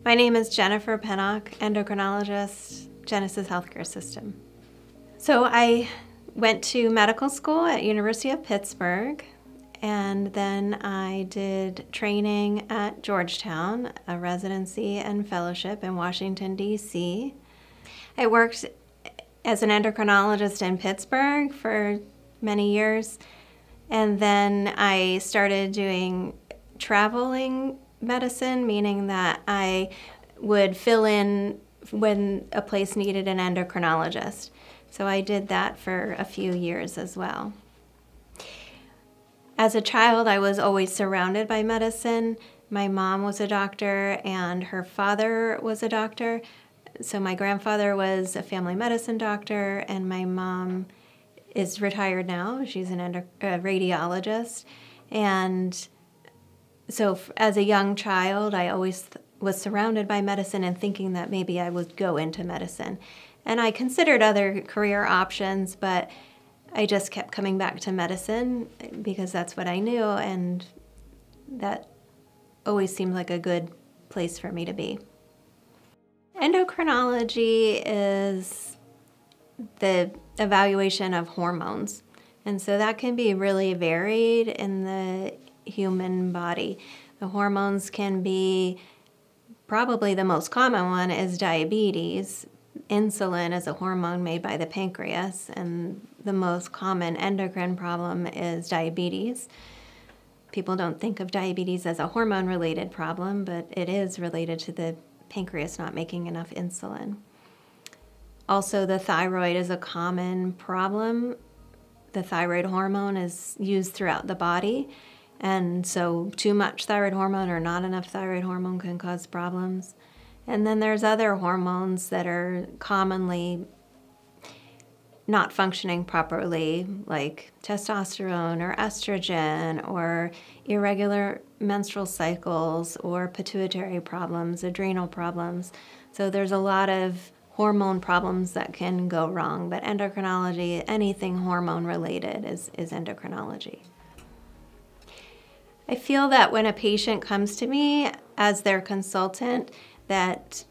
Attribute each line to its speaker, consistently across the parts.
Speaker 1: My name is Jennifer Pennock, endocrinologist, Genesis Healthcare System. So I went to medical school at University of Pittsburgh, and then I did training at Georgetown, a residency and fellowship in Washington, D.C. I worked as an endocrinologist in Pittsburgh for many years, and then I started doing traveling medicine, meaning that I would fill in when a place needed an endocrinologist. So I did that for a few years as well. As a child, I was always surrounded by medicine. My mom was a doctor and her father was a doctor. So my grandfather was a family medicine doctor, and my mom is retired now. She's a radiologist. And so as a young child, I always was surrounded by medicine and thinking that maybe I would go into medicine. And I considered other career options, but I just kept coming back to medicine because that's what I knew, and that always seemed like a good place for me to be. Endocrinology is the evaluation of hormones, and so that can be really varied in the human body. The hormones can be, probably the most common one is diabetes. Insulin is a hormone made by the pancreas, and the most common endocrine problem is diabetes. People don't think of diabetes as a hormone-related problem, but it is related to the pancreas not making enough insulin. Also, the thyroid is a common problem. The thyroid hormone is used throughout the body, and so too much thyroid hormone or not enough thyroid hormone can cause problems. And then there's other hormones that are commonly not functioning properly, like testosterone or estrogen or irregular menstrual cycles or pituitary problems, adrenal problems. So there's a lot of hormone problems that can go wrong, but endocrinology, anything hormone related is endocrinology. I feel that when a patient comes to me as their consultant, that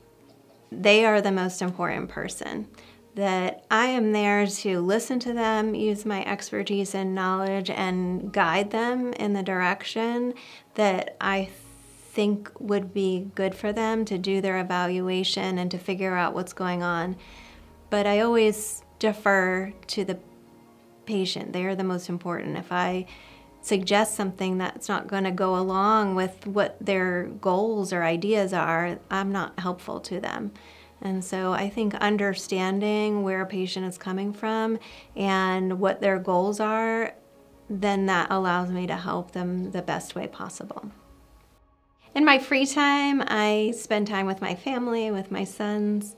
Speaker 1: they are the most important person, that I am there to listen to them, use my expertise and knowledge, and guide them in the direction that I think would be good for them to do their evaluation and to figure out what's going on. But I always defer to the patient. They are the most important. If I suggest something that's not going to go along with what their goals or ideas are, I'm not helpful to them. And so I think understanding where a patient is coming from and what their goals are, then that allows me to help them the best way possible. In my free time, I spend time with my family, with my sons.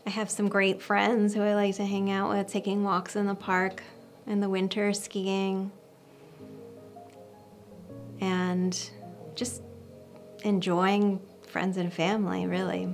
Speaker 1: I have some great friends who I like to hang out with, taking walks in the park in the winter, skiing, and just enjoying friends and family, really.